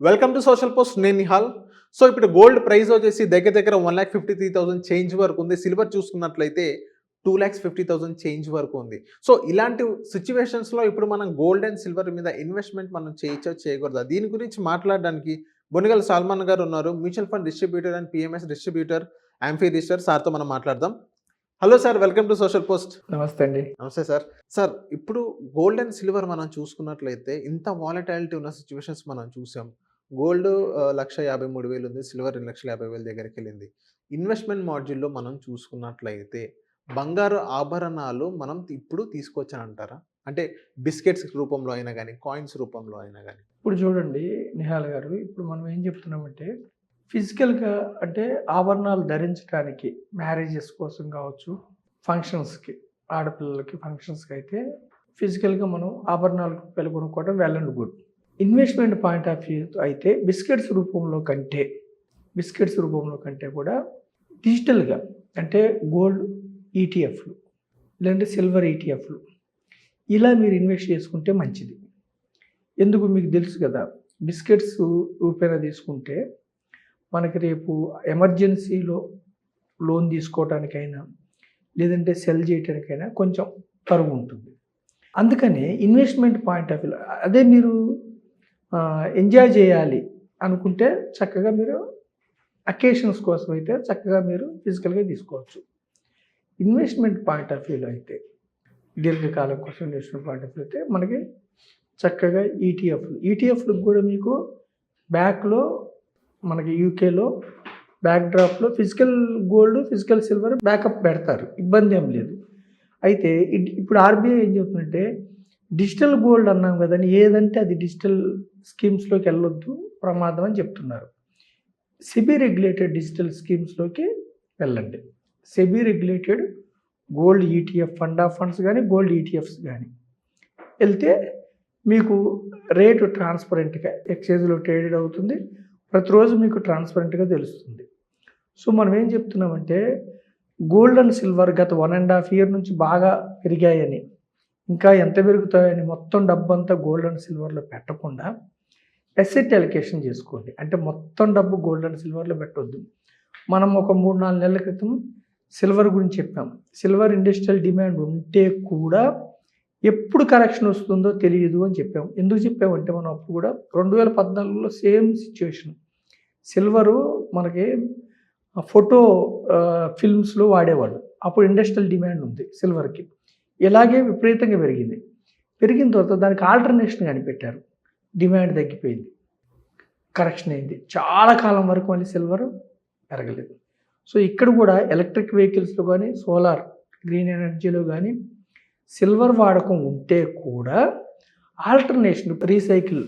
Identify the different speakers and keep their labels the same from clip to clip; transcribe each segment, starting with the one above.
Speaker 1: Welcome to social post. నేను Nihal. So ఇప్పుడు gold price వచ్చేసి దగ్గర దగ్గర 1,53,000 చేంజ్ వరకు ఉంది. సిల్వర్ చూసుకున్నట్లయితే 2,50,000 చేంజ్ వరకు ఉంది. సో ఇలాంటి సిచ్యువేషన్స్లో ఇప్పుడు మనం గోల్డ్ అండ్ సిల్వర్ మీద ఇన్వెస్ట్మెంట్ మనం చేయొచ్చా చేయకూడదా, దీని గురించి మాట్లాడడానికి బొనిగల సాల్మాన్ గారు ఉన్నారు. Mutual fund distributor and PMS distributor, amphi register. సార్తో మనం మాట్లాడదాం. Hello sir, welcome to social post.
Speaker 2: నమస్తే అండి.
Speaker 1: నమస్తే సార్. సార్, ఇప్పుడు గోల్డ్ అండ్ సిల్వర్ మనం చూసుకున్నట్లయితే ఇంత వాలటాలిటీ ఉన్న సిచ్యువేషన్స్ మనం చూసాం. గోల్డ్ 1,53,000 ఉంది. సిల్వర్ 2,50,000 దగ్గరికి వెళ్ళింది. ఇన్వెస్ట్మెంట్ మాడ్యూల్లో మనం చూసుకున్నట్లయితే బంగారు ఆభరణాలు మనం ఇప్పుడు తీసుకోవచ్చని అంటారా? అంటే బిస్కెట్స్ రూపంలో అయినా కానీ, కాయిన్స్ రూపంలో అయినా కానీ.
Speaker 2: ఇప్పుడు చూడండి నిహాల్ గారు, ఇప్పుడు మనం ఏం చెప్తున్నామంటే ఫిజికల్గా అంటే ఆభరణాలు ధరించడానికి మ్యారేజెస్ కోసం కావచ్చు, ఫంక్షన్స్కి, ఆడపిల్లలకి ఫంక్షన్స్కి అయితే ఫిజికల్గా మనం ఆభరణాలు కొనుక్కోవడం well and good. Investment point of view అయితే బిస్కెట్స్ రూపంలో కంటే కూడా డిజిటల్గా అంటే గోల్డ్ ఈటీఎఫ్లు లేదంటే సిల్వర్ ఈటీఎఫ్లు ఇలా మీరు ఇన్వెస్ట్ చేసుకుంటే మంచిది. ఎందుకు మీకు తెలుసు కదా, బిస్కెట్స్ రూపేణా తీసుకుంటే మనకి రేపు ఎమర్జెన్సీలో లోన్ తీసుకోవటానికైనా లేదంటే సెల్ చేయడానికైనా కొంచెం తరుగు ఉంటుంది. అందుకని ఇన్వెస్ట్మెంట్ పాయింట్ ఆఫ్ వ్యూ అదే మీరు ఎంజాయ్ చేయాలి అనుకుంటే చక్కగా మీరు అకేషన్స్ కోసం అయితే చక్కగా మీరు ఫిజికల్గా తీసుకోవచ్చు. ఇన్వెస్ట్మెంట్ పాయింట్ ఆఫ్ వ్యూలో అయితే దీర్ఘకాలం కోసం ఇన్వెస్ట్మెంట్ పాయింట్ ఆఫ్ వ్యూ అయితే మనకి చక్కగా ఈటీఎఫ్లు కూడా మీకు బ్యాక్లో మనకి యూకేలో బ్యాక్ డ్రాప్లో physical gold, physical silver backup పెడతారు, ఇబ్బంది ఏం లేదు. అయితే ఇప్పుడు ఆర్బీఐ ఏం చెప్తుందంటే డిజిటల్ గోల్డ్ అన్నాం కదండి, ఏదంటే అది డిజిటల్ స్కీమ్స్లోకి వెళ్ళొద్దు, ప్రమాదం అని చెప్తున్నారు. సెబీ రెగ్యులేటెడ్ డిజిటల్ స్కీమ్స్లోకి వెళ్ళండి. SEBI regulated gold ETF fund of funds కానీ, గోల్డ్ ఈటీఎఫ్స్ కానీ వెళ్తే మీకు రేటు ట్రాన్స్పరెంట్గా ఎక్స్చేంజ్లో ట్రేడెడ్ అవుతుంది, ప్రతిరోజు మీకు ట్రాన్స్పరెంట్గా తెలుస్తుంది. సో మనం ఏం చెప్తున్నామంటే గోల్డ్ అండ్ సిల్వర్ గత 1.5 year నుంచి బాగా పెరిగాయని, ఇంకా ఎంత పెరుగుతాయని మొత్తం డబ్బంతా గోల్డ్ అండ్ సిల్వర్లో పెట్టకుండా ఎసెట్ అలొకేషన్ చేసుకోండి. అంటే మొత్తం డబ్బు గోల్డ్ అండ్ సిల్వర్లో పెట్టొద్దు. మనం ఒక 3-4 నెలల క్రితం సిల్వర్ గురించి చెప్పాం. సిల్వర్ ఇండస్ట్రియల్ డిమాండ్ ఉంటే కూడా ఎప్పుడు కరెక్షన్ వస్తుందో తెలియదు అని చెప్పాం. ఎందుకు చెప్పామంటే మనం అప్పుడు కూడా 2014లో సేమ్ సిచ్యువేషన్. సిల్వరు మనకి ఫోటో ఫిల్మ్స్లో వాడేవాళ్ళు. అప్పుడు ఇండస్ట్రియల్ డిమాండ్ ఉంది సిల్వర్కి. ఇలాగే విపరీతంగా పెరిగిన తర్వాత దానికి ఆల్టర్నేషన్ కనిపెట్టారు. డిమాండ్ తగ్గిపోయింది, కరెక్షన్ అయింది. చాలా కాలం వరకు మళ్ళీ సిల్వర్ పెరగలేదు. సో ఇక్కడ కూడా ఎలక్ట్రిక్ వెహికల్స్లో కానీ, సోలార్ గ్రీన్ ఎనర్జీలో కానీ సిల్వర్ వాడకం ఉంటే కూడా ఆల్టర్నేషన్, రీసైకిల్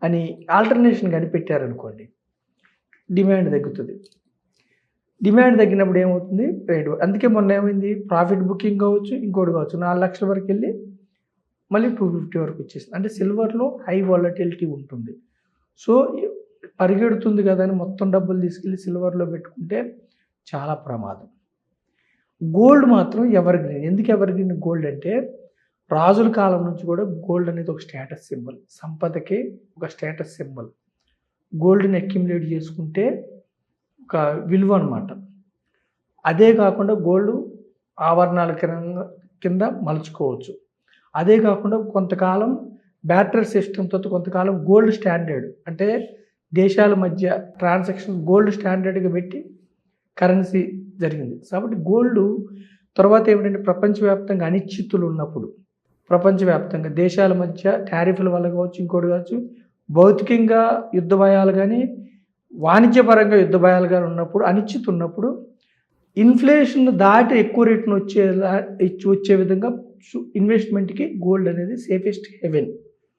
Speaker 2: అని ఆల్టర్నేషన్ కనిపెట్టారనుకోండి, డిమాండ్ తగ్గుతుంది. డిమాండ్ తగ్గినప్పుడు ఏమవుతుంది, రేటు. అందుకే మొన్న ఏమైంది, ప్రాఫిట్ బుకింగ్ కావచ్చు, ఇంకోటి కావచ్చు, 4 లక్షల వరకు వెళ్ళి మళ్ళీ 250 వరకు వచ్చేసింది. అంటే సిల్వర్లో హై వాలటిలిటీ ఉంటుంది. సో పరిగెడుతుంది కదా అని మొత్తం డబ్బులు తీసుకెళ్ళి సిల్వర్లో పెట్టుకుంటే చాలా ప్రమాదం. గోల్డ్ మాత్రం ఎవర్ గ్రీన్. ఎందుకు ఎవర్ గ్రీన్ గోల్డ్ అంటే రాజుల కాలం నుంచి కూడా గోల్డ్ అనేది ఒక స్టేటస్ సింబల్, సంపదకి ఒక స్టేటస్ సింబల్. గోల్డ్ని అక్యుములేట్ చేసుకుంటే ఒక విలువ అనమాట. అదే కాకుండా గోల్డ్ ఆభరణాల కింద మలుచుకోవచ్చు. అదే కాకుండా కొంతకాలం బ్యాటర్ సిస్టమ్తో కొంతకాలం గోల్డ్ స్టాండర్డ్ అంటే దేశాల మధ్య ట్రాన్సాక్షన్ గోల్డ్ స్టాండర్డ్గా పెట్టి కరెన్సీ జరిగింది. కాబట్టి గోల్డ్ తర్వాత ఏమిటంటే ప్రపంచవ్యాప్తంగా అనిశ్చితులు ఉన్నప్పుడు, ప్రపంచవ్యాప్తంగా దేశాల మధ్య టారిఫ్ల వల్ల కావచ్చు, ఇంకోటి కావచ్చు, భౌతికంగా యుద్ధ భయాలు కానీ వాణిజ్యపరంగా యుద్ధ భయాలు కానీ ఉన్నప్పుడు, అనిశ్చితి ఉన్నప్పుడు ఇన్ఫ్లేషన్ దాటి ఎక్కువ రేటును వచ్చే విధంగా ఇన్వెస్ట్మెంట్కి గోల్డ్ అనేది సేఫెస్ట్ హెవెన్.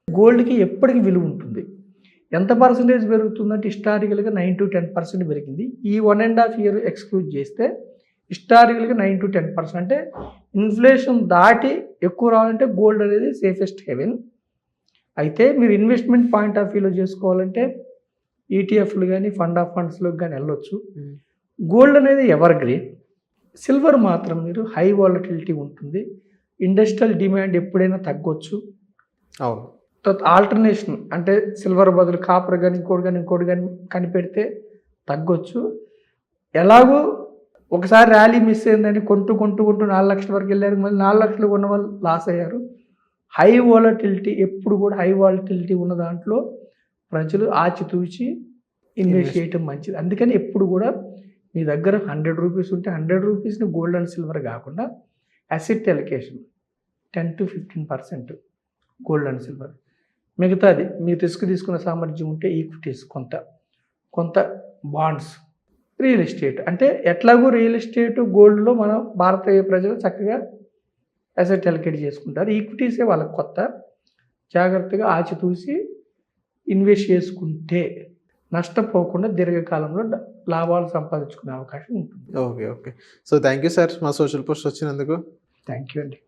Speaker 2: గోల్డ్కి ఎప్పటికీ విలువ ఉంటుంది. ఎంత పర్సంటేజ్ పెరుగుతుందంటే హిస్టారికల్గా 9-10% పెరిగింది. ఈ 1.5 year ఎక్స్క్లూడ్ చేస్తే హిస్టారికల్గా 9-10%. అంటే ఇన్ఫ్లేషన్ దాటి ఎక్కువ రావాలంటే గోల్డ్ అనేది సేఫెస్ట్ హెవెన్. అయితే మీరు ఇన్వెస్ట్మెంట్ పాయింట్ ఆఫ్ వ్యూలో చేసుకోవాలంటే ఈటీఎఫ్లు కానీ, ఫండ్ ఆఫ్ ఫండ్స్లోకి కానీ వెళ్ళొచ్చు. గోల్డ్ అనేది ఎవర్ గ్రీన్. సిల్వర్ మాత్రం మీరు హై వాలటిలిటీ ఉంటుంది. ఇండస్ట్రియల్ డిమాండ్ ఎప్పుడైనా తగ్గొచ్చు.
Speaker 1: అవును.
Speaker 2: తర్వాత ఆల్టర్నేషన్ అంటే సిల్వర్ బదులు కాపర్ కానీ ఇంకోటి కానీ కనిపెడితే తగ్గొచ్చు. ఎలాగో ఒకసారి ర్యాలీ మిస్ అయిందని కొంటూ 4 లక్షల వరకు వెళ్ళారు, మళ్ళీ 4 లక్షలు ఉన్న వాళ్ళు లాస్ అయ్యారు. హై వాలటిలిటీ ఎప్పుడు కూడా హై వాలటిలిటీ ఉన్న దాంట్లో ప్రజలు ఆచితూచి ఇన్వెస్ట్ చేయటం మంచిది. అందుకని ఎప్పుడు కూడా మీ దగ్గర 100 రూపీస్ ఉంటే 100 రూపీస్ని గోల్డ్ అండ్ సిల్వర్ కాకుండా asset allocation 10 to 15% gold and silver, మిగతాది మీరు రిస్క్ తీసుకున్న సామర్థ్యం ఉంటే ఈక్విటీస్ కొంత బాండ్స్, రియల్ ఎస్టేట్. అంటే ఎట్లాగో రియల్ ఎస్టేట్ గోల్డ్లో మన భారతీయ ప్రజలు చక్కగా అసెట్ అలొకేట్ చేసుకుంటారు. ఈక్విటీసే వాళ్ళకి కొత్త. జాగ్రత్తగా ఆచితూసి ఇన్వెస్ట్ చేసుకుంటే నష్టపోకుండా దీర్ఘకాలంలో లాభాలు సంపాదించుకునే అవకాశం ఉంటుంది.
Speaker 1: Okay. So thank you sir మా సోషల్ పోస్ట్ వచ్చినందుకు.
Speaker 2: థ్యాంక్ యూ అండి.